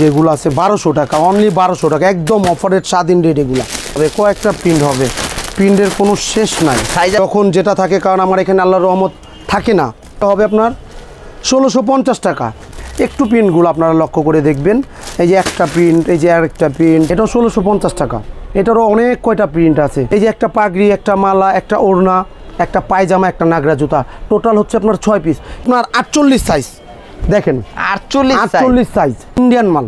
যেগুলো আছে 1200 টাকা, অনলি 1200 টাকা, একদম অফারের স্বাধীন রেট। এগুলো কয়েকটা প্রিন্ট হবে, প্রিন্টের কোনো শেষ নাই। তখন যেটা থাকে, কারণ আমার এখানে আল্লাহর রহমত থাকে না, হবে আপনার 1650 টাকা। একটু প্রিন্টগুলো আপনারা লক্ষ্য করে দেখবেন, এই যে একটা প্রিন্ট, এই যে আরেকটা প্রিন্ট, এটাও 1650 টাকা। এটারও অনেক কয়টা প্রিন্ট আছে। এই যে একটা পাগড়ি, একটা মালা, একটা ওড়না, একটা পায়জামা, একটা নাগরা জুতা, টোটাল হচ্ছে আপনার 6 পিস। আপনার 48 সাইজ, দেখেন 48 সাইজ, ইন্ডিয়ান মাল,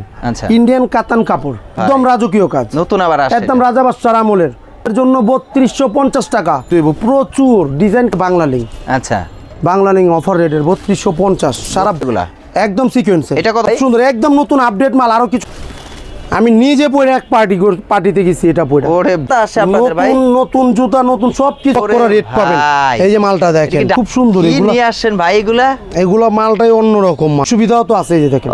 ইন্ডিয়ান কাতান কাপড়, একদম রাজকীয় কাজ, নতুন আবার একদম রাজা বাদশার আমলের। এর জন্য 3250 টাকা। প্রচুর ডিজাইন, বাংলা লিঙ্ক, আচ্ছা বাংলা লিঙ্ক অফার রেটের 3250 সারা একদম সিকোয়েন্সে। এটা কত সুন্দর, একদম নতুন আপডেট মাল। আরো কিছু আমি নিজে পরে এক পার্টিতে গেছি, এটা পরে নতুন জুতা, নতুন সব কিছু করা রেট পাবেন। এই যে মালটা দেখেন, খুব সুন্দর। এগুলো নিয়ে আসেন ভাই, এগুলো মালটাই অন্যরকম মাল, সুবিধাও তো আছে। এই যে দেখেন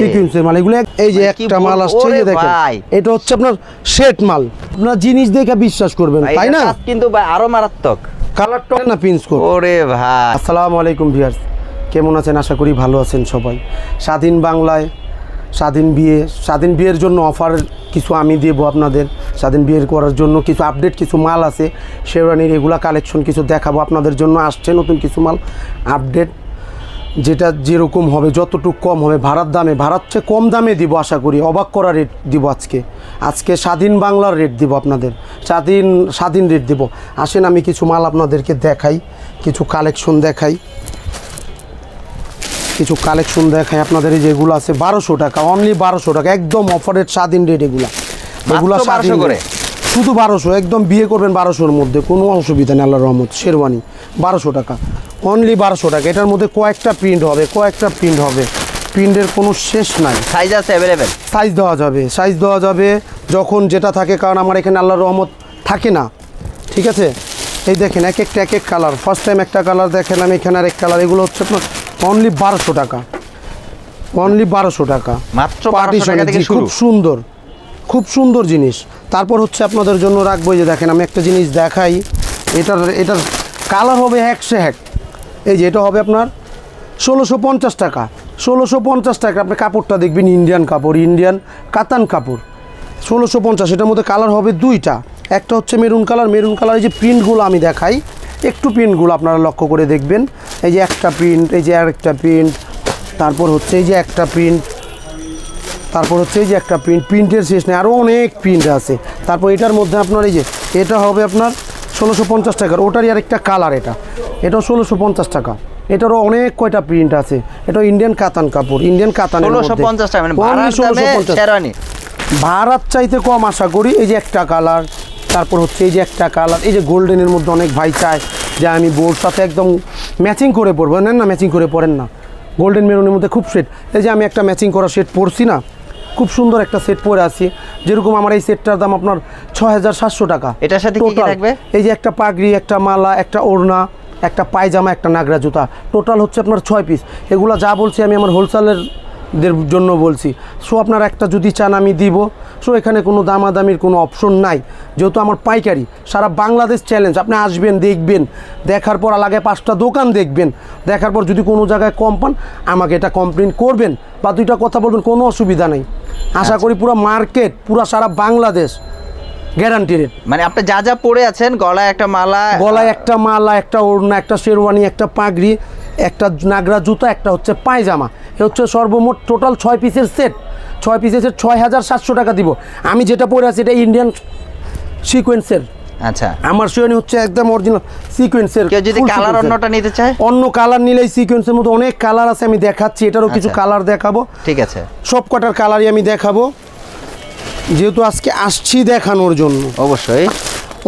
সিকোয়েন্সের মাল এগুলো। এই যে একটা মাল আসছে, এই যে দেখেন, এটা হচ্ছে আপনার সেট মাল। আপনার জিনিস দেখে বিশ্বাস করবেন, তাই না? কিন্তু ভাই আরো মারাত্মক কালারটা না, পিন্স কোড। ওরে ভাই, আসসালামু আলাইকুম ভিউয়ার্স, কেমন আছেন? আশা করি ভালো আছেন সবাই। স্বাধীন বাংলায় স্বাধীন বিয়ের জন্য অফার কিছু আমি দেব আপনাদের। স্বাধীন বিয়ের করার জন্য কিছু আপডেট, কিছু মাল আছে শেরওয়ানির, এগুলা কালেকশন কিছু দেখাবো আপনাদের জন্য। আসছে নতুন কিছু মাল আপডেট, যেটা যেরকম হবে, যতটুকু কম হবে, ভাড়ার দামে, ভাড়ার চেয়ে কম দামে দিব আশা করি। অবাক করা রেট দিব আজকে স্বাধীন বাংলার রেট দিব আপনাদের, স্বাধীন রেট দিব। আসেন আমি কিছু মাল আপনাদেরকে দেখাই, কিছু কালেকশন দেখাই আপনাদের। এই যেগুলো আছে 1200 টাকা, অনলি 1200 টাকা, একদম অফারের স্বাধীন রেট। এগুলো 1200 করে, শুধু 1200, একদম বিয়ে করবেন 1200-এর মধ্যে, কোনো অসুবিধা নেই আল্লাহর রহমত। শেরওয়ানি 1200 টাকা, অনলি 1200 টাকা। এটার মধ্যে কয়েকটা প্রিন্ট হবে, প্রিন্টের কোনো শেষ নাই। সাইজ আছে অ্যাভেলেবেল, সাইজ দেওয়া যাবে যখন যেটা থাকে, কারণ আমার এখানে আল্লাহর রহমত থাকে না, ঠিক আছে? এই দেখেন এক এক কালার। ফার্স্ট টাইম একটা কালার দেখালাম, এখানে আর এক কালার। এগুলো হচ্ছে আপনার অনলি 1200 টাকা, অনলি 1200 টাকা মাত্র। পার্টিশনে খুব সুন্দর জিনিস। তারপর হচ্ছে আপনাদের জন্য রাখবো, যে দেখেন আমি একটা জিনিস দেখাই, এটার কালার হবে 101। এই যে এটা হবে আপনার 1650 টাকা, 1650 টাকা। আপনি কাপড়টা দেখবেন ইন্ডিয়ান কাপড়, ইন্ডিয়ান কাতান কাপড়, 1650। এটার মধ্যে কালার হবে দুইটা, একটা হচ্ছে মেরুন কালার। এই যে প্রিন্টগুলো আমি দেখাই, একটু প্রিন্টগুলো আপনারা লক্ষ্য করে দেখবেন। এই যে একটা প্রিন্ট, এই যে আরেকটা প্রিন্ট, তারপর হচ্ছে এই যে একটা প্রিন্ট, তারপর হচ্ছে এই যে একটা প্রিন্টের শেষ নেই, আরও অনেক প্রিন্ট আছে। তারপর এটার মধ্যে আপনার এই যে এটা হবে আপনার 1650 টাকার, ওটারই আরেকটা কালার, এটাও 1650 টাকা। এটারও অনেক কয়টা প্রিন্ট আছে। এটা ইন্ডিয়ান কাতান কাপড়, ইন্ডিয়ান কাতানের মধ্যে 1650 টাকা, মানে ভাড়ার চাইতে কম আশা করি। এই যে একটা কালার, তারপর হচ্ছে এই যে একটা কালার, এই যে গোল্ডেনের মধ্যে অনেক ভাই চায় যে আমি বোর সাথে একদম ম্যাচিং করে পরবো। নেন না, ম্যাচিং করে পরেন না। গোল্ডেন মেরুনের মধ্যে খুব সেট, এই যে আমি একটা ম্যাচিং করা সেট পরছি না, খুব সুন্দর একটা সেট পরে আছি। যেরকম আমার এই সেটটার দাম আপনার 6700 টাকা। এটার সাথে কি থাকবে? এই যে একটা পাগড়ি, একটা মালা, একটা ওড়না, একটা পায়জামা, একটা নাগরা জুতা, টোটাল হচ্ছে আপনার 6 পিস। এগুলো যা বলছি আমি আমার হোলসেলেরদের জন্য বলছি। সো আপনারা একটা যদি চান আমি দিব। সো এখানে কোনো দামাদামির কোনো অপশন নাই, যেহেতু আমার পাইকারি। সারা বাংলাদেশ চ্যালেঞ্জ। আপনি আসবেন, দেখবেন, দেখার পর আলাদা 5টা দোকান দেখবেন, দেখার পর যদি কোনো জায়গায় কম পান আমাকে এটা কমপ্লেন করবেন বা 2টা কথা বলবেন, কোনো অসুবিধা নেই। আশা করি পুরো মার্কেট, পুরো সারা বাংলাদেশ গ্যারান্টি রেট। মানে আপনি যা পরে আছেন, গলায় একটা মালা, একটা ওড়না, একটা শেরওয়ানি, একটা পাগড়ি, একটা নাগরা জুতা, একটা হচ্ছে পায়জামা, এ হচ্ছে সর্বমোট টোটাল 6 পিসের সেট। 6 পিসের সেট 6700 টাকা দিব। আমি যেটা পরে আছি এটা ইন্ডিয়ান সিকোয়েন্সের। আচ্ছা, আমার শেরওয়ানি হচ্ছে একদম অরিজিনাল সিকোয়েন্সের। কেউ যদি কালার অন্যটা নিতে চায়, অন্য কালার নিলেই, সিকোয়েন্সের মধ্যে অনেক কালার আছে, আমি দেখাচ্ছি। এটারও কিছু কালার দেখাবো, ঠিক আছে? সব কটার কালারই আমি দেখাবো, যেহেতু আজকে আসছি দেখানোর জন্য। অবশ্যই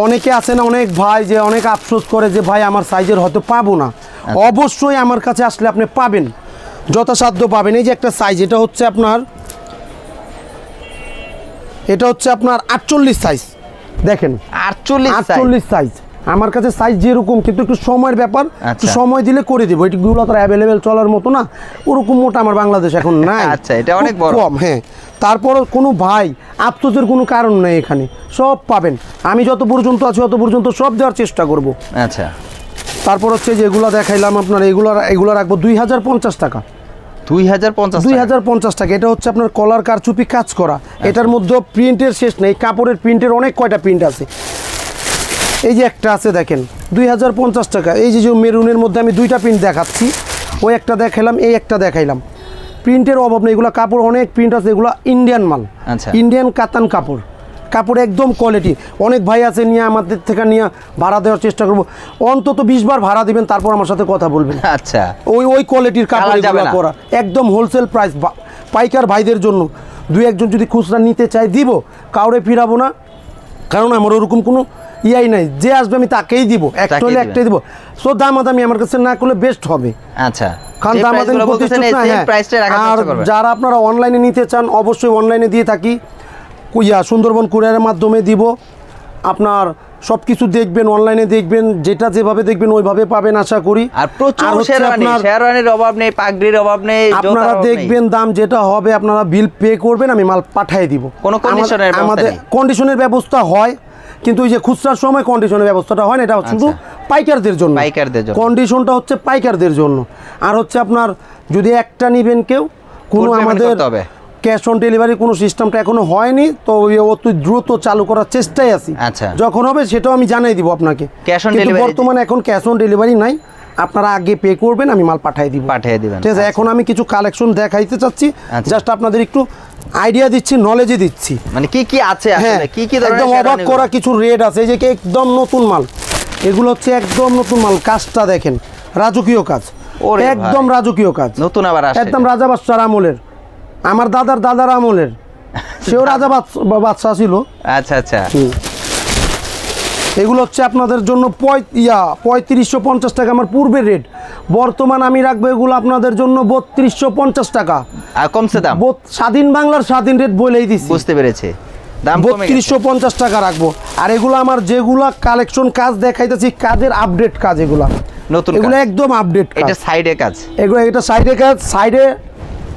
অনেকে আছে না, অনেক ভাই যে অনেক আফসোস করে যে ভাই আমার সাইজের হয়তো পাবো না। অবশ্যই আমার কাছে আসলে আপনি পাবেন, যথাসাধ্য পাবেন। এই যে একটা সাইজ, এটা হচ্ছে আপনার 48 সাইজ। দেখেন 48 সাইজ আমার কাছে সাইজ যেরকম, কিন্তু একটু সময়ের ব্যাপার, একটু সময় দিলে করে দেবো। এগুলো তো অ্যাভেলেবেল চলার মতো না, ওরকম মোটা আমার বাংলাদেশ এখন নাই। আচ্ছা, এটা অনেক বড়, কম। হ্যাঁ, তারপরও কোনো ভাই আফসোসের কোনো কারণ নেই, এখানে সব পাবেন। আমি যত পর্যন্ত আছি অত পর্যন্ত সব দেওয়ার চেষ্টা করব। আচ্ছা, তারপর হচ্ছে যে এগুলো দেখাইলাম আপনার, এগুলো রাখবো 2050 টাকা, 2050 2050 টাকা। এটা হচ্ছে আপনার কলার কারচুপি কাজ করা। এটার মধ্যে প্রিন্টের শেষ নেই, কাপড়ের প্রিন্টের অনেক কয়টা প্রিন্ট আছে। এই যে একটা আছে দেখেন 2050 টাকা। এই যে মেরুনের মধ্যে আমি দুইটা প্রিন্ট দেখাচ্ছি, ওই একটা দেখাইলাম, এই একটা দেখাইলাম। প্রিন্টের অভাব নেই, এগুলো কাপড় অনেক প্রিন্ট আছে, এগুলো ইন্ডিয়ান মাল, আচ্ছা। ইন্ডিয়ান কাতান কাপড়, কাপড় একদম কোয়ালিটি। অনেক ভাই আছে নিয়ে আমাদের থেকে নিয়ে ভাড়া দেওয়ার চেষ্টা করবো, অন্তত 20 বার ভাড়া দিবেন, তারপর আমার সাথে কথা বলবেন। আচ্ছা, ওই কোয়ালিটির কাপড় কালার যাবে এগুলো না। করা একদম হোলসেল প্রাইস, পাইকার ভাইদের জন্য। দুই একজন যদি খুচরা নিতে চাই দিব, কাউরে ফিরাবো না, কারণ আমার ওরকম কোনো ইয়াই নাই, যে আসবে আমি তাকেই দিব, একটা হলে দিবেন। একটাই দিব। সো দামাদামি আমার কাছে না করলে বেস্ট হবে, আচ্ছা। কারণ যে দামাদামি price গুলো বলতেছেন, প্রতিষ্ঠা এই না। same price টাই রাখার আর চেষ্টা করবেন। যারা আপনারা অনলাইনে নিতে চান, অবশ্যই অনলাইনে দিয়ে থাকি, সুন্দরবন কুরিয়ারের মাধ্যমে দিব। আপনার সব কিছু দেখবেন, অনলাইনে দেখবেন, যেটা যেভাবে দেখবেন ওইভাবে পাবেন আশা করি। আর প্রচুর হচ্ছে শেরওয়ানি, আপনার- শেরওয়ানির অভাব নেই, পাগড়ির অভাব নেই, জুতার আপনারা অভাব নেই। দেখবেন দাম যেটা হবে আপনারা বিল পে করবেন, আমি মাল পাঠিয়ে দিব। কোনো কন্ডিশনের ব্যবস্থা আমাদের নেই? কন্ডিশনের ব্যবস্থা হয়, কিন্তু ওই যে খুচরার সময় কন্ডিশনের ব্যবস্থাটা হয় না, এটা শুধু পাইকারদের জন্য। পাইকারদের জন্য। কন্ডিশনটা হচ্ছে পাইকারদের জন্য। আর হচ্ছে আপনার যদি একটা নিবেন কেউ, কোনো Full payment আমাদের করতে হবে। ক্যাশ অন ডেলিভারি কোনো সিস্টেমটা এখনো হয়নি, তো অতি দ্রুত চালু করার চেষ্টায় আছি। আচ্ছা। যখন হবে সেটাও আমি জানাই দিব আপনাকে। Cash on কিন্তু delivery- বর্তমানে এখন ক্যাশ অন ডেলিভারি নাই, আপনারা আগে পে করবেন, আমি মাল পাঠিয়ে দিব। পাঠিয়ে দিবেন। ঠিক আছে, আচ্ছা। এখন আমি কিছু কালেকশন দেখাইতে চাচ্ছি, আচ্ছা। জাস্ট আপনাদের একটু আইডিয়া দিচ্ছি, নলেজে দিচ্ছি। মানে কি কি আছে হ্যাঁ, আসলে, কি কি ধরনের একদম অবাক শেরওয়ানিগুলো? করা কিছু রেড আছে, এই যে কি একদম নতুন মাল, এগুলো হচ্ছে একদম নতুন মাল। কাজটা দেখেন, রাজকীয় কাজ, ওরে ভাই। একদম রাজকীয় কাজ, নতুন আবার আসছে একদম এটা। রাজা বাদশার আমলের, আমার দাদার আমলের, সেও রাজা বাদশাহ ছিল। আচ্ছা আচ্ছা। এগুলো হচ্ছে আপনাদের জন্য 3550 টাকা আমার পূর্বের রেট। বর্তমান আমি রাখবো এগুলো আপনাদের জন্য 3250 টাকা। আর কমছে দাম? স্বাধীন বাংলার স্বাধীন রেট বলেই দিচ্ছি, বুঝতে পেরেছি, দাম কমে গেছে। 3250 টাকা রাখবো। আর এগুলো আমার যেগুলা কালেকশন কাজ দেখাইতেছি, কাজের আপডেট কাজ, এগুলা নতুন এগুলো কাজ। একদম আপডেট কাজ। এটা সাইডে কাজ। এগুলো এটা সাইডে কাজ,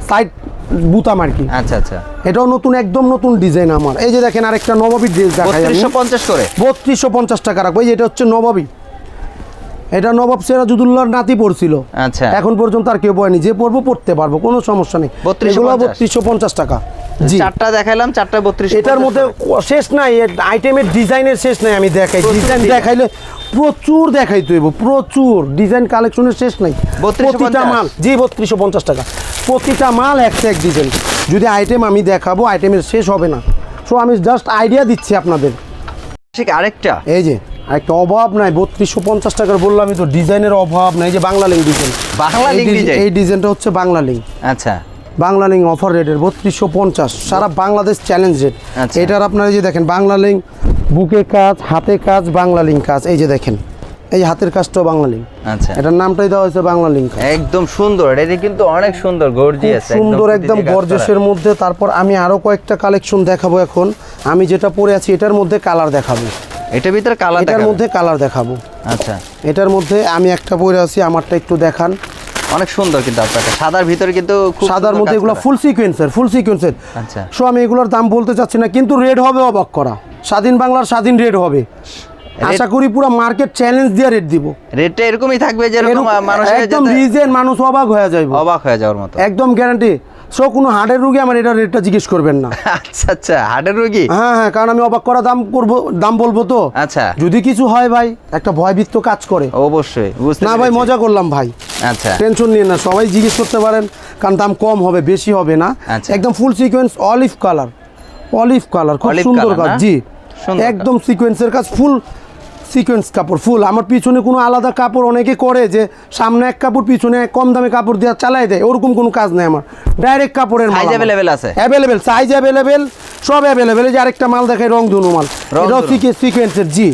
সাইড বুতাম আর কি। আচ্ছা আচ্ছা। এটাও নতুন, একদম নতুন ডিজাইন আমার। এই যে দেখেন আরেকটা নবাবী ড্রেস দেখাই আমি। 3250 করে। 3250 টাকা রাখবো। এই যে এটা হচ্ছে নবাবী, এটা নবাব সিরাজউদ্দৌলার নাতি পড়ছিল, আচ্ছা। এখন পর্যন্ত আর কেউ পড়েনি, যে পড়বো পড়তে পারবো, কোনো সমস্যা নেই। 3250 3250 টাকা। জি, চারটা দেখাইলাম, চারটা 32। এটার মধ্যে শেষ নাই, আইটেমের ডিজাইনের শেষ নাই। আমি দেখাই, প্রচুর ডিজাইন design। দেখাইলে প্রচুর দেখাইতে হইব, প্রচুর ডিজাইন কালেকশনের শেষ নাই। 3250 প্রতিটা মাল, জি 3250 টাকা, প্রতিটা মাল একটা এক ডিজাইন। যদি আইটেম আমি দেখাবো, আইটেমের শেষ হবে না। সো আমি জাস্ট আইডিয়া দিচ্ছি আপনাদের। ঠিক আরেকটা। এই যে একটা অভাব নাই, 3250 টাকার বললাম, আমি তো ডিজাইনের অভাব নাই। যে Bangla link design, Bangla link design. এই ডিজাইনটা হচ্ছে বাংলা লিঙ্ক। আচ্ছা। বাংলা লিঙ্ক অফার রেটের 3250, সারা বাংলাদেশ চ্যালেঞ্জ রেট। আচ্ছা। এটার আপনারা যে দেখেন বাংলা লিঙ্ক, বুকে কাজ, হাতে কাজ, বাংলা লিঙ্ক কাজ। এই যে দেখেন, এই হাতের কাজটাও বাংলা লিঙ্ক। আচ্ছা। এটার নামটাই দেওয়া হয়েছে বাংলা লিঙ্ক। একদম সুন্দর, এটা কিন্তু অনেক সুন্দর, গর্জিয়াস, সুন্দর একদম গর্জেসের মধ্যে। তারপর আমি আরো কয়েকটা কালেকশন দেখাবো। এখন আমি যেটা পরে আছি এটার মধ্যে কালার দেখাবো, এটার ভিতরে কালার এটার মধ্যে কালার দেখাবো। আচ্ছা। এটার মধ্যে আমি একটা পরে আছি, আমারটা একটু দেখান। অনেক সুন্দর কিন্তু আপনাদের সাদার ভিতরে কিন্তু খুব সাদার সুন্দর মধ্যে কাজ এগুলো করা। ফুল সিকোয়েন্সের। আচ্ছা। সো আমি এগুলোর দাম বলতে চাচ্ছি না, কিন্তু রেড হবে অবাক করা। স্বাধীন বাংলার স্বাধীন রেড হবে, আশা করি পুরো মার্কেট চ্যালেঞ্জ দিয়ে রেট দিব। রেটটা এরকমই থাকবে যেরকম মানুষের একদম রিজেন, মানুষ অবাক হয়ে যাবে, অবাক হয়ে যাওয়ার মতো। একদম গ্যারান্টি। সো কোনো হার্টের রুগী আমার এটা রেটটা জিজ্ঞেস করবেন না। আচ্ছা আচ্ছা, হার্টের রোগী। হ্যাঁ, কারণ আমি অবাক করা দাম বলবো তো। আচ্ছা। যদি কিছু হয় ভাই, একটা ভয়ভীত কাজ করে। অবশ্যই বুঝতে না ভাই, পেরেছি। মজা করলাম ভাই, আচ্ছা। টেনশন নিয়ে না, সবাই জিজ্ঞেস করতে পারেন, কারণ দাম কম হবে, বেশি হবে না। আচ্ছা। একদম ফুল সিকোয়েন্স, অলিভ কালার, খুব Olive সুন্দর color কাজ। না? জি, সুন্দর কাজ। একদম সিকোয়েন্সের কাজ, ফুল সিকোয়েন্স কাপড় ফুল। আমার পিছনে কোনো আলাদা কাপড় অনেকে করে, যে সামনে এক কাপড় পিছনে কম দামে কাপড় দিয়ে চালাই দেয়, ওরকম কোনো কাজ নেই আমার। ডাইরেক্ট কাপড়ের Size available আছে? অ্যাভেলেবেল, সাইজ অ্যাভেলেবেল, সব অ্যাভেলেবেল। এই যে আরেকটা মাল দেখাই, রংধনু মাল, এটাও রংধনু। সিকোয়েন্সের। জি,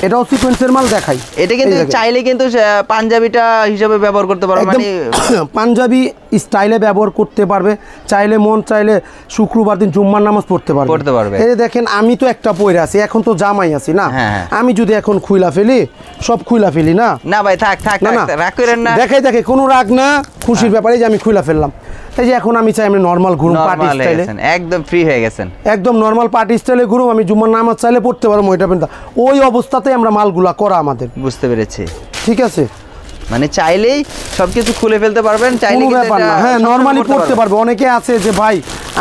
এটাও সিকোয়েন্সের মাল দেখাই। এটা কিন্তু এই দেখেন। চাইলে কিন্তু পাঞ্জাবিটা হিসেবে ব্যবহার করতে পারো, একদম মানে পাঞ্জাবি স্টাইলে ব্যবহার করতে পারবে, চাইলে মন চাইলে শুক্রবার দিন জুম্মার নামাজ পড়তে পারবে। এই যে দেখেন, আমি তো একটা পরে আছি, এখন তো জামাই আছি না। হ্যাঁ, হ্যাঁ। আমি যদি এখন খুইলা ফেলি, সব খুইলা ফেলি না। না ভাই, থাক থাক না, না, থাক, রাগ করেন না। দেখে কোনো রাগ না, খুশির ব্যাপারে যে আমি খুইলা ফেললাম। এই যে এখন আমি চাই আমি নর্মাল ঘুরুম, পার্টি নরমাল হয়ে স্টাইলে, গেছেন, একদম ফ্রি হয়ে গেছেন। একদম নর্মাল পার্টি স্টাইলে ঘুরুম। আমি জুম্মার নামাজ চাইলে পড়তে পারবো, ওইটা পেন। ওই অবস্থাতে আমরা মালগুলা করা আমাদের, বুঝতে পেরেছি। ঠিক আছে। মানে চাইলেই সবকিছু খুলে ফেলতে পারবেন, চাইলে কোনো কিন্তু ব্যাপার এটা না, হ্যাঁ সবসময় নর্মালি করতে পড়তে পারবে। অনেকে আছে যে ভাই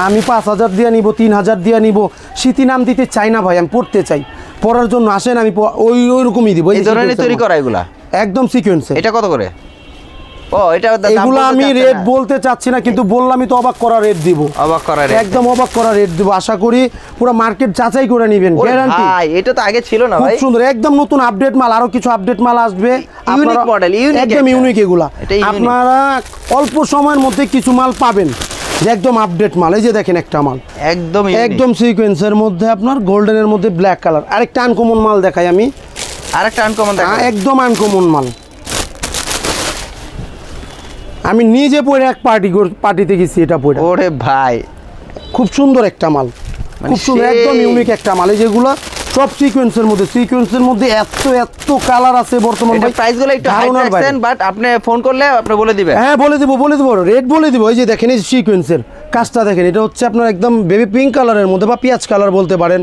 আমি 5,000 দিয়ে নিব, 3,000 দিয়ে নিব, স্মৃতি নাম দিতে চাই না ভাই, আমি পড়তে চাই, পড়ার জন্য আসেন আমি ওই রকমই দিব। এই ধরনের তৈরি করা এগুলা একদম সিকোয়েন্সে। এটা কত করে? ও এটা এগুলো আমি রেট বলতে চাচ্ছি না, কিন্তু বললামই তো অবাক করা রেট দিব, অবাক করা rate। একদম অবাক করা রেট দিব। আশা করি পুরো মার্কেট যাচাই করে নেবেন, ওরে গ্যারান্টি। ভাই এটা তো আগে ছিল না খুব ভাই, সুন্দর, একদম নতুন আপডেট মাল, আরো কিছু আপডেট মাল আসবে। ইউনিক আপনারা- মডেল, ইউনিক একদম একটা। ইউনিক এগুলা এটা unique। আপনারা অল্প সময়ের মধ্যে কিছু মাল পাবেন যে একদম আপডেট মাল। এই যে দেখেন একটা মাল একদম একদম সিকোয়েন্সের মধ্যে আপনার গোল্ডেনের মধ্যে ব্ল্যাক কালার। আরেকটা আনকমন মাল দেখাই আমি, আরেকটা আনকমন দেখা। একদম আনকমন মাল। আমি নিজে পরে এক পার্টিতে গেছি এটা পরে, ওরে ভাই খুব সুন্দর একটা মাল, মানে খুব সুন্দর, সেই- একদম ইউনিক একটা মাল। এই যেগুলো সব সিকোয়েন্সের মধ্যে এত কালার আছে বর্তমান এটা ভাই, প্রাইসগুলো একটু হাই ধারণার বাইরে। রাখছেন, বাট আপনি ফোন করলে আপনি বলে দিবেন। হ্যাঁ বলে দিব রেট বলে দিব। এই যে দেখেন এই সিকোয়েন্সের কাজটা দেখেন, এটা হচ্ছে আপনার একদম বেবি পিঙ্ক কালারের মধ্যে বা পেঁয়াজ কালার বলতে পারেন,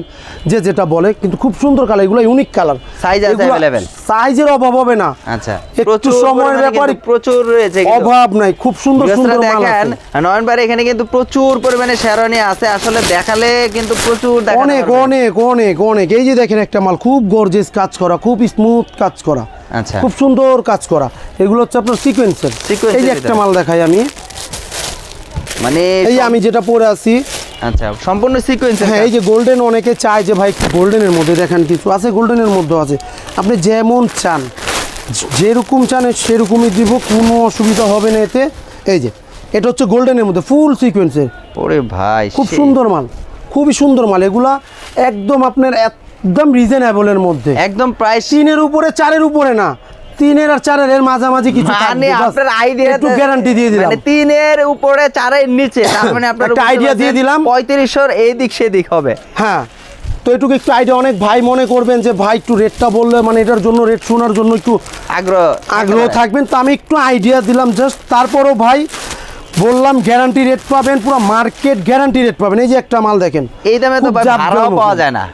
যে যেটা বলে, কিন্তু খুব সুন্দর কালার, এগুলো ইউনিক কালার। Size আছে available? সাইজের অভাব হবে না, আচ্ছা একটু প্রচুর সময়ের পরিমাণে ব্যাপার, কিন্তু প্রচুর রয়েছে কিন্তু। অভাব নাই, খুব সুন্দর সুন্দর ভিউয়ার্সরা মাল দেখেন আছে। নয়ন ভাই এখানে কিন্তু প্রচুর পরিমাণে শেরওয়ানি আছে, আসলে দেখালে কিন্তু প্রচুর দেখাতে অনেক পারবেন। অনেক অনেক অনেক। এই যে দেখেন একটা মাল খুব গর্জিয়াস কাজ করা, খুব স্মুথ কাজ করা, আচ্ছা খুব সুন্দর কাজ করা। এগুলো হচ্ছে আপনার সিকোয়েন্সের। Sequence এই যে এর একটা ভিতরে। মাল দেখাই আমি, মানে এই আমি যেটা পরে আছি, আচ্ছা সম্পূর্ণ সিকোয়েন্স। হ্যাঁ এই যে গোল্ডেন, অনেকে চায় যে ভাই গোল্ডেনের মধ্যে দেখেন কিছু আছে, গোল্ডেনের মধ্যে আছে, আপনি যেমন চান যেরকম চান সেরকমই দিব, কোনো অসুবিধা হবে না এতে। এই যে এটা হচ্ছে গোল্ডেনের মধ্যে ফুল সিকোয়েন্সের, ওরে ভাই খুব সেই। সুন্দর মাল, খুবই সুন্দর মাল। এগুলা একদম আপনার একদম রিজনেবলের মধ্যে, একদম প্রাইস 3-এর উপরে 4-এর উপরে না, 3-এর আর 4-এর এর মাঝামাঝি কিছু মানে থাকবে, বাস। আপনার আইডিয়া একটু গ্যারান্টি দিয়ে দিলাম, মানে 3-এর উপরে 4-এর নিচে, তার মানে আপনার একটা idea দিয়ে দিলাম। 3500 এই দিক সেদিক হবে। হ্যাঁ। তো এটুকু একটু আইডিয়া, অনেক ভাই মনে করবেন যে ভাই একটু রেটটা বললে মানে এটার জন্য রেট শোনার জন্য একটু আগ্রহ থাকবেন, তো আমি একটু আইডিয়া দিলাম জাস্ট। তারপরও ভাই বললাম গ্যারান্টি রেট পাবেন, পুরো মার্কেট গ্যারান্টি রেট পাবেন। এই যে একটা মাল দেখেন, এই দামে তো খুব ভাই জাবদার ভাড়াও মতো। পাওয়া যায় না।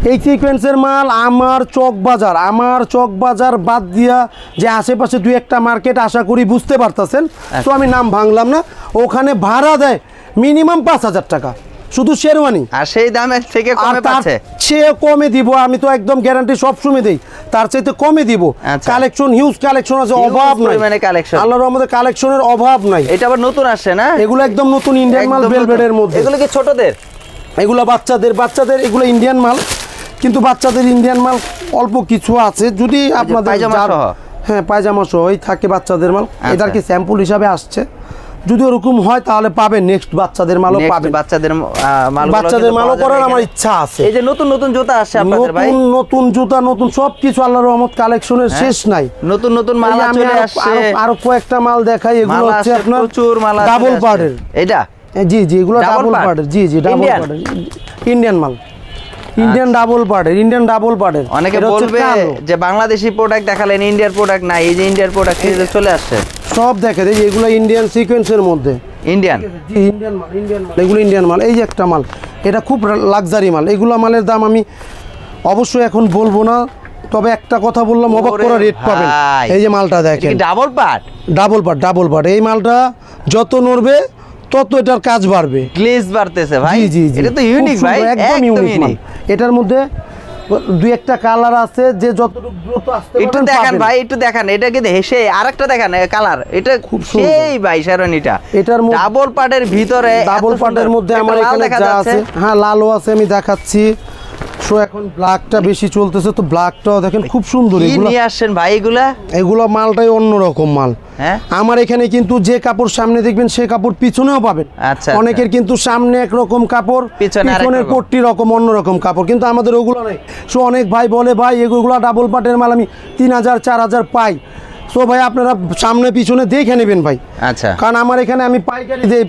এই সিকোয়েন্সের মাল আমার চক বাজার বাদ দিয়া যে আশেপাশে দুই একটা মার্কেট আশা করি বুঝতে পারতেছেন, তো আমি নাম ভাঙলাম না, ওখানে ভাড়া দেয় মিনিমাম 5,000 টাকা শুধু শেরওয়ানি, আর সেই দামের থেকে আর কমে তার পাচ্ছে। চেয়ে কমে দিব। আমি তো একদম গ্যারান্টি সবসময় দেই, তার চাইতে কমে দিব। আচ্ছা। কালেকশন হিউজ কালেকশন আছে, Huge অভাব নাই, পরিমাণে collection। আল্লাহর রহমতে কালেকশনের অভাব নাই। এটা আবার নতুন আসছে না? এগুলো একদম নতুন ইন্ডিয়ান মাল, একদম নতুন। ভেলভেটের মধ্যে। এগুলো কি ছোটদের? এগুলো বাচ্চাদের এগুলো ইন্ডিয়ান মাল, কিন্তু বাচ্চাদের ইন্ডিয়ান মাল অল্প কিছু আছে, যদি আপনাদের পায়জামা সহ? হ্যাঁ পায়জামা সহই থাকে বাচ্চাদের মাল। আচ্ছা। এটার কি স্যাম্পল হিসাবে আসছে, যদি ওরকম হয় তাহলে পাবেন, নেক্সট বাচ্চাদের মালও Next পাবেন, বাচ্চাদের বাচ্চাদের মালও করার আমার ইচ্ছা আছে। এই যে নতুন নতুন জুতা আসছে আপনাদের ভাই, নতুন নতুন জুতা, নতুন সব কিছু, আল্লাহর রহমত কালেকশনের শেষ নাই। নতুন নতুন এই যে মালা আমি চলে আরো- আসছে। আরো কয়েকটা মাল দেখাই, এগুলো মালা হচ্ছে আসছে, আপনার প্রচুর মালা ডাবল চলে আসছে। পার্টের। এটা জি এগুলো Double ডাবল part? পার্টের, জি ডাবল Indian? পার্টের, ইন্ডিয়ান মাল, ইন্ডিয়ান ডাবল পার্টের। অনেকে এটা হচ্ছে বলবে কালো। যে বাংলাদেশি প্রোডাক্ট দেখালেন, ইন্ডিয়ার প্রোডাক্ট নাই। এই যে ইন্ডিয়ার প্রোডাক্ট চলে আসছে, সব দেখে এই যে এগুলো ইন্ডিয়ান সিকোয়েন্সের মধ্যে, ইন্ডিয়ান। জি ইন্ডিয়ান মাল, এগুলো ইন্ডিয়ান মাল। এই যে একটা মাল, এটা খুব লাক্সারি মাল। এগুলো মালের দাম আমি অবশ্যই এখন বলবো না, তবে একটা কথা বললাম, অবাক ওরে করা রেট পাবেন। ভাই। এই যে মালটা দেখেন, ডাবল পার্ট, ডাবল পার্ট। এই মালটা যত নড়বে তত এটার কাজ বাড়বে। গ্লেজ বাড়তেছে ভাই। জি এটা তো খুব ইউনিক ভাই, সুন্দর, একদম ইউনিক মাল। ইউনিক। এটার মধ্যে দুই একটা কালার আছে, যে যতটুকু দ্রুত আসতে একটু পারবেন দেখান পাবেন। ভাই, একটু দেখান। এটা কিন্তু হেসে আরেকটা দেখান কালার, এটা খুব সুন্দর। সেই ভাই শেরওয়ানিটা এটার মধ্যে ডাবল পার্টের ভিতরে, ডাবল পার্টের মধ্যে আমার এখানে যা আছে, হ্যাঁ লালও আছে, আমি দেখাচ্ছি। সো এখন ব্ল্যাকটা বেশি চলতেছে, তো ব্ল্যাকটাও দেখেন খুব সুন্দর। কি এগুলো নিয়ে আসছেন ভাই এগুলা? এগুলো মালটাই অন্যরকম মাল। হ্যাঁ আমার এখানে কিন্তু যে কাপড় সামনে দেখবেন সে কাপড় পিছনেও পাবেন। আচ্ছা, অনেকের কিন্তু সামনে একরকম কাপড়, পিছনে আরেক পিছনের রকম। পট্টি রকম অন্যরকম কাপড়, কিন্তু আমাদের ওগুলো নেই। সো অনেক ভাই বলে ভাই এগুলো ডাবল পাটের মাল আমি 3,000 4,000 পাই। সো ভাই আপনারা সামনে পিছনে দেখে নেবেন ভাই, আচ্ছা। কারণ আমার এখানে আমি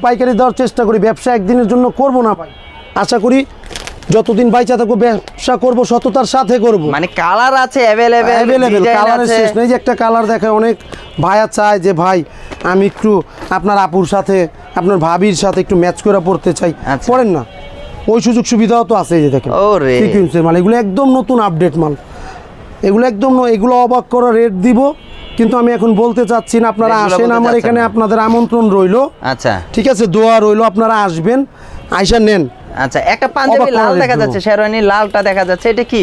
পাইকারি দেওয়ার চেষ্টা করি, ব্যবসা একদিনের জন্য করব না ভাই। আশা করি যতদিন বাইচা থাকবো ব্যবসা করব, সততার সাথে করব। মানে কালার আছে অ্যাভেলেবেল, কালারের শেষ নেই। যে একটা কালার দেখায়, অনেক ভাইয়া চায় যে ভাই আমি একটু আপনার আপুর সাথে, আপনার ভাবির সাথে একটু ম্যাচ করে পড়তে চাই, আচ্ছা। পড়েন না, ওই সুযোগ সুবিধাও তো আছে। এই যে দেখেন ওরে। সিকোয়েন্সের মাল, এগুলো একদম নতুন আপডেট মাল, এগুলো একদম এগুলো অবাক করা রেট দিব। কিন্তু আমি এখন বলতে চাচ্ছি না, আপনারা এগুলো আসেন বলতে আমার চাচ্ছেন এখানে, না। আপনাদের আমন্ত্রণ রইলো। আচ্ছা ঠিক আছে, দোয়া রইলো, আপনারা আসবেন, আইসা নেন। আচ্ছা, একটা পাঞ্জাবি অবাক করা লাল rate দেখা দেবো। যাচ্ছে, শেরওয়ানি লালটা দেখা যাচ্ছে, এটা কি?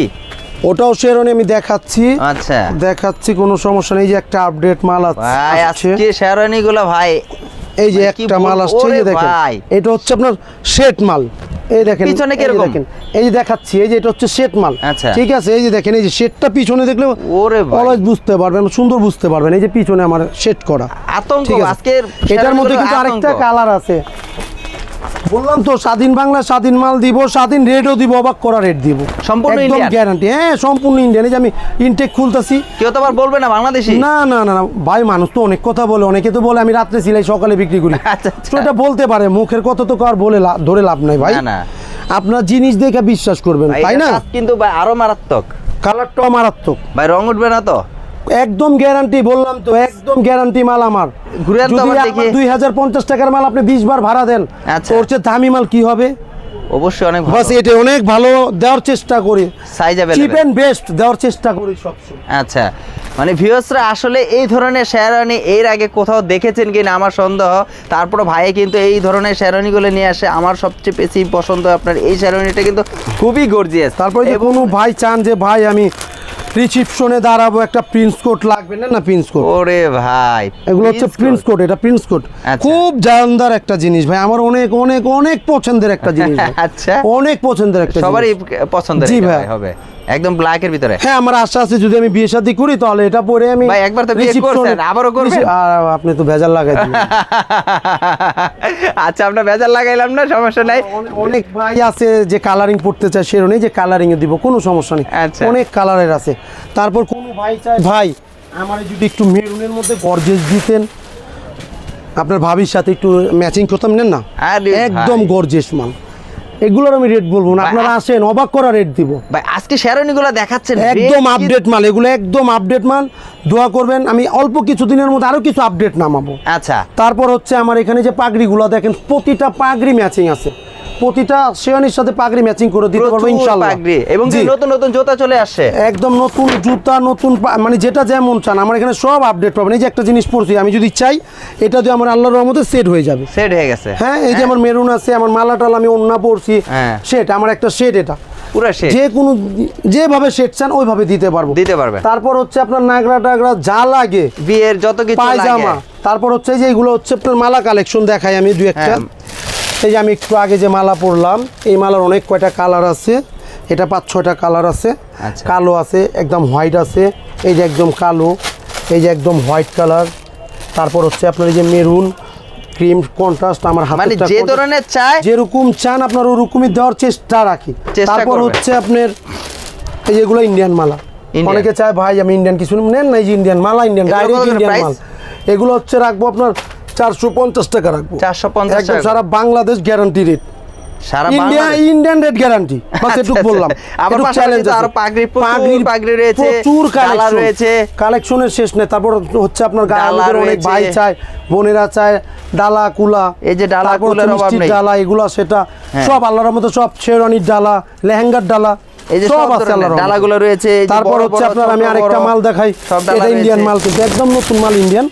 ওটাও শেরওয়ানি আমি দেখাচ্ছি, আচ্ছা কোনো সমস্যা নেই। এই যে একটা আপডেট মাল ভাই, আসছে, আজকে শেরওয়ানি গুলো ভাই, এই যে মানে কি একটা মাল বলবো? আসছে, এই যে ওরে দেখেন, ভাই। এটা হচ্ছে আপনার সেট মাল। এই দেখেন পিছনে এই যে কিরকম? দেখেন, এই যে দেখাচ্ছি, এই যে এটা হচ্ছে সেট মাল। আচ্ছা। ঠিক আছে, এই যে দেখেন, এই যে সেটটা পিছনে দেখলে ওরে ভাই। অলওয়েজ বুঝতে পারবেন, সুন্দর বুঝতে পারবেন। এই যে পিছনে আমার সেট করা, আতঙ্ক ঠিক আছে। আজকের এটার মধ্যে শেরওয়ানিগুলো কিন্তু আরেকটা আতঙ্ক। কালার আছে, বললাম তো, স্বাধীন বাংলা স্বাধীন মাল দিব, স্বাধীন রেটও দিব, অবাক করা রেট দিব, সম্পূর্ণ একদম Indian? গ্যারান্টি। হ্যাঁ, সম্পূর্ণ ইন্ডিয়ান। এই যে আমি ইনটেক খুলতেছি। কেউ তো আবার বলবে না বাংলাদেশি। না না না না ভাই, মানুষ তো অনেক কথা বলে, অনেকে তো বলে আমি রাত্রে সিলাই সকালে বিক্রি করি। আচ্ছা, তো এটা বলতে পারে, মুখের কথা তো কার বলে ধরে লাভ নাই ভাই। না, না। আপনার জিনিস দেখে বিশ্বাস করবেন, ভাই, তাই এটা না? কাজ কিন্তু ভাই আরো মারাত্মক। কালারটাও মারাত্মক, ভাই রং উঠবে না তো? একদম গ্যারান্টি, বললাম তো, একদম গ্যারান্টি মাল আমার। ঘুরে আন তো যদি আবার দেখি। 2050 টাকার মাল আপনি 20 বার ভাড়া দেন, আচ্ছা। তোর চেয়ে দামি মাল কি হবে? অবশ্যই অনেক বাস ভালো এটা অনেক ভালো দেওয়ার চেষ্টা করি, size cheap available. And best দেওয়ার চেষ্টা করি সবসময়। আচ্ছা, মানে ভিউয়ার্সরা আসলে এই ধরনের শেরওয়ানি এর আগে কোথাও দেখেছেন কিনা আমার সন্দেহ। তারপরে ভাই কিন্তু এই ধরনের শেরওয়ানিগুলো নিয়ে আসে। আমার সবচেয়ে বেশি পছন্দ আপনার এই শেরওয়ানিটা, কিন্তু খুবই গর্জিয়াস। তারপরে যে কোনো ভাই চান যে ভাই আমি রিসিপশনে দাঁড়াবো, একটা প্রিন্স কোট লাগবে, না প্রিন্স কোট, ওরে ভাই, এগুলো হচ্ছে প্রিন্স কোট, এটা প্রিন্স কোট, আচ্ছা। খুব জানদার একটা জিনিস ভাই, আমার অনেক অনেক অনেক পছন্দের একটা জিনিস ভাই। আচ্ছা। অনেক পছন্দের একটা সবারই জিনিস। পছন্দের জি এটা ভাই। হবে একদম ব্ল্যাকের ভিতরে। হ্যাঁ, আমার আশা আছে যদি আমি বিয়ে শাদী করি তাহলে এটা পরে আমি ভাই, একবার তো বিয়ে reception-এ- করছেন, আবারও করবেন? আর আপনি তো ভেজাল লাগাই দিলেন। আচ্ছা, আমরা ভেজাল লাগাইলাম না, সমস্যা নাই। অনেক ভাই আছে যে কালারিং পড়তে চায়, সেরকম যে কালারিং এ দিব, কোনো সমস্যা নেই। আচ্ছা। অনেক কালারের আছে। তারপর কোনো ভাই চায় ভাই আমার যদি একটু মেরুনের মধ্যে গর্জেস দিতেন, আপনার ভাবির সাথে একটু ম্যাচিং করতাম, নেন না, আরে একদম ভাই। গর্জেস মাল। এগুলোর আমি রেট বলবো না, ভাই, আপনারা আসেন, অবাক করা রেট দিব। ভাই আজকে শেরওয়ানিগুলো দেখাচ্ছেন একদম rate আপডেট মাল, এগুলো একদম আপডেট মাল। দোয়া করবেন, আমি অল্প কিছুদিনের মধ্যে আরো কিছু আপডেট নামাবো। আচ্ছা, তারপর হচ্ছে আমার এখানে যে পাগড়িগুলো দেখেন, প্রতিটা পাগড়ি ম্যাচিং আছে, প্রতিটা শেরওয়ানির সাথে পাগড়ি ম্যাচিং করে দিতে পারবো প্রচুর ইনশাআল্লাহ। পাগড়ি এবং জি, নতুন নতুন জুতা চলে আসছে। একদম নতুন জুতা, নতুন মানে যেটা যেমন চান আমার এখানে সব আপডেট পাবেন। এই যে একটা জিনিস পড়ছি, আমি যদি চাই এটা দিয়ে আমার আল্লাহর রহমতে সেট হয়ে যাবে। সেট হয়ে গেছে। হ্যাঁ, এই যে আমার মেরুন আছে, আমার মালা টাল আমি ওন্না পড়ছি, হ্যাঁ। সেট আমার একটা সেট, এটা পুরো সেট যে কোনো যেভাবে সেট চান ওইভাবে দিতে পারবো। দিতে পারবে। তারপর হচ্ছে আপনার নাগরা টাগরা যা লাগে, বিয়ের যত কিছু পায়জামা, লাগে। তারপর হচ্ছে এই যে এগুলো হচ্ছে আপনার মালা কালেকশন দেখাই আমি দুই একটা। হ্যাঁ। এই যে আমি একটু আগে যে মালা পরলাম, এই মালার অনেক কয়টা কালার আছে, এটা 5-6টা কালার আছে। আচ্ছা। কালো আছে, একদম হোয়াইট আছে, এই যে একদম কালো, এই যে একদম হোয়াইট কালার, তারপর হচ্ছে আপনার এই যে মেরুন ক্রিম কন্ট্রাস্ট, আমার মানে হাতে যে ধরনের চায় যেরকম চান আপনার ওরকমই দেওয়ার চেষ্টা রাখি। চেষ্টা তারপর করবেন। হচ্ছে আপনার এই যেগুলো ইন্ডিয়ান মালা, Indian। অনেকে চায় ভাই আমি ইন্ডিয়ান কিছু নেন না, এই যে ইন্ডিয়ান মালা, ইন্ডিয়ান এগুলো ডাইরেক্ট কত করে ইন্ডিয়ান price? মাল, এগুলো হচ্ছে রাখবো আপনার 450 টাকা রাখবো, 450 একদম টাকা। সারা বাংলাদেশ গ্যারান্টি রেট, সারা India Bangladesh. Indian rate guarantee, বাস আচ্ছা, এটুকু আচ্ছা। বললাম। আবার একটু পাশাপাশি চ্যালেঞ্জ তো আছে। আরো পাগড়ি পাগড়ি রয়েছে, প্রচুর ডালা কালেকশন রয়েছে। কালেকশনের শেষ নেই। তারপর হচ্ছে আপনার ডালা গায়ের অনেক রয়েছে। ভাই চায়, বোনেরা চায় ডালা কুলা, এই যে ডালা তারপর হচ্ছে কুলার অভাব মিষ্টির নেই। ডালা, এগুলো সেটা হ্যাঁ। সব আল্লাহর মতো, সব শেরওয়ানির ডালা, লেহেঙ্গার ডালা, এই যে সব সব আছে ধরনের আল্লাহর রহমতে। ডালাগুলো রয়েছে, এই যে তারপর বড় হচ্ছে বড়, আপনার ছোট আমি আরেকটা বড়, মাল দেখাই, সব ডালা এটা ইন্ডিয়ান রয়েছে। মাল, কিন্তু একদম নতুন মাল ইন্ডিয়ান,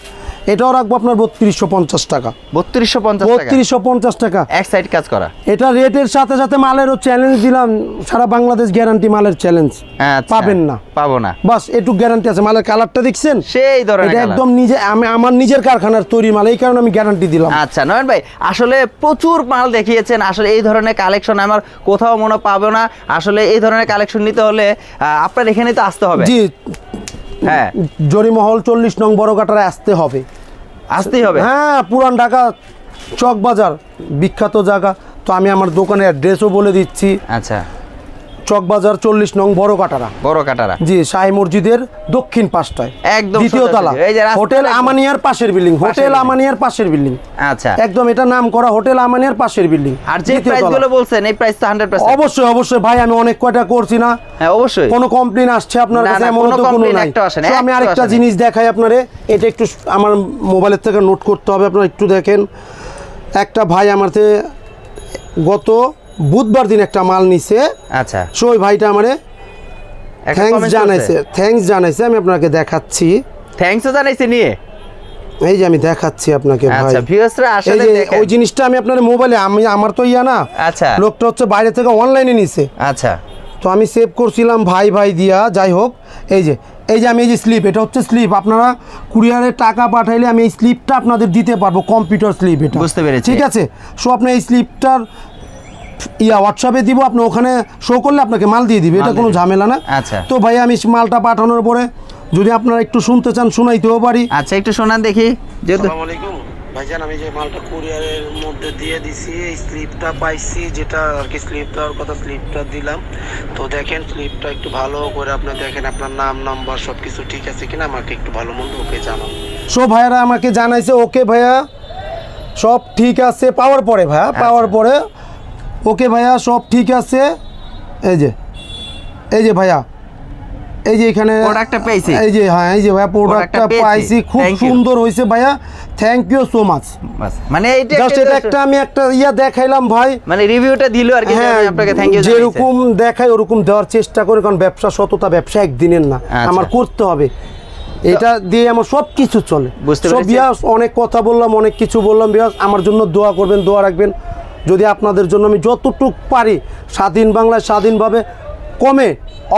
এটাও রাখবো আপনার 3250 টাকা। 3250 টাকা 3250 টাকা। এক সাইড কাজ করা। এটা রেটের সাথে সাথে মালেরও চ্যালেঞ্জ দিলাম, সারা বাংলাদেশ গ্যারান্টি মালের চ্যালেঞ্জ আচ্ছা, পাবেন না, পাবো না। বাস এটুক গ্যারান্টি আছে। মালের কালারটা দেখছেন, সেই ধরনের এটা colour। একদম নিজে আমি আমার নিজের কারখানার তৈরি মাল, এই কারণে আমি গ্যারান্টি দিলাম। আচ্ছা নয়ন ভাই, আসলে প্রচুর মাল দেখিয়েছেন, আসলে এই ধরনের কালেকশন আমার কোথাও মনে পাবো না। আসলে এই ধরনের কালেকশন নিতে হলে আপনার এখানে তো আসতে হবে। জি, হ্যাঁ, জরিমহল 40 নং বড়কাটারে আসতে হবে। আসতেই হবে। হ্যাঁ, পুরান ঢাকা চক বাজার বিখ্যাত জায়গা, তো আমি আমার দোকানের অ্যাড্রেসও বলে দিচ্ছি। আচ্ছা, চকবাজার 40 নং বড় কাটারা, বড় কাটারা। জি, শাহী মসজিদের দক্ষিণ পাশটায়, একদম দ্বিতীয় সোজাসুজি। তলা, এই যে রাস্তার হোটেল একদম আমানিয়ার পাশের বিল্ডিং, হোটেল building। আমানিয়ার পাশের বিল্ডিং, আচ্ছা, একদম এটা নাম করা হোটেল আমানিয়ার পাশের বিল্ডিং। আর যে প্রাইস গুলো বলছেন এই প্রাইস তো 100%। অবশ্যই অবশ্যই ভাই, আমি অনেক কয়টা করছি না, হ্যাঁ অবশ্যই। কোনো কমপ্লেন আসছে আপনার না, কাছে? না, এমন কোনো তো কোনো complaint নাই। একটাও আসে না, So, আমি একটাও আরেকটা আসে না। জিনিস দেখাই আপনারে, এটা একটু আমার মোবাইলের থেকে নোট করতে হবে, আপনারা একটু দেখেন। একটা ভাই আমার থেকে গত বুধবার দিন একটা মাল নিছে, আচ্ছা, সো ওই ভাইটা আমারে একটা থ্যাঙ্কস comment জানাইছে, থ্যাঙ্কস জানাইছে, আমি আপনাকে দেখাচ্ছি। থ্যাঙ্কসও জানাইছে নিয়ে। এই যে আমি দেখাচ্ছি আপনাকে ভাই। আচ্ছা ভিউয়ার্সরা এই আসলে যে দেখেন। ওই জিনিসটা আমি আপনার মোবাইলে আমার তো ইয়া না, আচ্ছা লোকটা হচ্ছে বাইরে থেকে অনলাইনে নিছে, আচ্ছা তো আমি সেভ করছিলাম ভাই দিয়া, যাই হোক। এই যে আমি এই যে স্লিপ, এটা হচ্ছে স্লিপ, আপনারা কুরিয়ারে টাকা পাঠাইলে আমি এই স্লিপটা আপনাদের দিতে পারবো, কম্পিউটার স্লিপ এটা, বুঝতে পেরেছি। ঠিক আছে। সো আপনি এই স্লিপটার হোয়াটসঅ্যাপে দিব, আপনি ওখানে শো করলে আপনাকে মাল দিয়ে দিবে, এটা কোনো ঝামেলা না। আচ্ছা। তো ভাই আমি মালটা পাঠানোর পরে যদি আপনারা একটু শুনতে চান শোনাইতেও পারি। আচ্ছা একটু শোনান দেখি। যেহেতু আসসালামু আলাইকুম ভাইজান, আমি যে মালটা কুরিয়ারের মধ্যে দিয়ে দিছি, এই স্লিপটা পাইছি, যেটা আর কি স্লিপ দেওয়ার কথা, স্লিপটা দিলাম। তো দেখেন স্লিপটা একটু ভালো করে আপনি দেখেন, আপনার নাম নাম্বার সব কিছু ঠিক আছে কিনা, আমাকে একটু ভালো মন্দ ওকে জানান। সো ভাইয়ারা আমাকে জানাইছে ওকে ভাইয়া সব ঠিক আছে, পাওয়ার পরে ভাইয়া, পাওয়ার পরে ওকে ভাইয়া সব ঠিক আছে। এই যে ভাইয়া, এই যে এখানে প্রোডাক্টটা পেয়েছি, এই যে হ্যাঁ, এই যে ভাইয়া প্রোডাক্টটা পাইছি, খুব সুন্দর হয়েছে ভাইয়া, থ্যাংক ইউ সো মাচ। মানে এইটা জাস্ট এটা একটা আমি একটা দেখাইলাম ভাই, মানে রিভিউটা দিল আর কি, হ্যাঁ, আপনাকে থ্যাংক ইউ। যেরকম দেখাই ওরকম দেওয়ার চেষ্টা করি, কারণ ব্যবসা সততা, ব্যবসা একদিনের না, আমার করতে হবে, এটা দিয়ে আমার সব কিছু চলে। সব বিয়াস অনেক কথা বললাম, অনেক কিছু বললাম বিয়াস, আমার জন্য দোয়া করবেন, দোয়া রাখবেন, যদি আপনাদের জন্য আমি যতটুক পারি স্বাধীন বাংলায় স্বাধীনভাবে কমে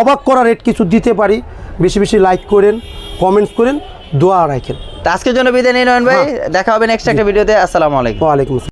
অবাক করা রেট কিছু দিতে পারি। বেশি বেশি লাইক করেন, কমেন্টস করেন, দোয়া রাখেন। আজকের জন্য বিদায় নিন নয়ন ভাই, দেখা হবে নেক্সট একটা ভিডিওতে। আসসালামু আলাইকুম। ওয়ালাইকুম আসসালাম।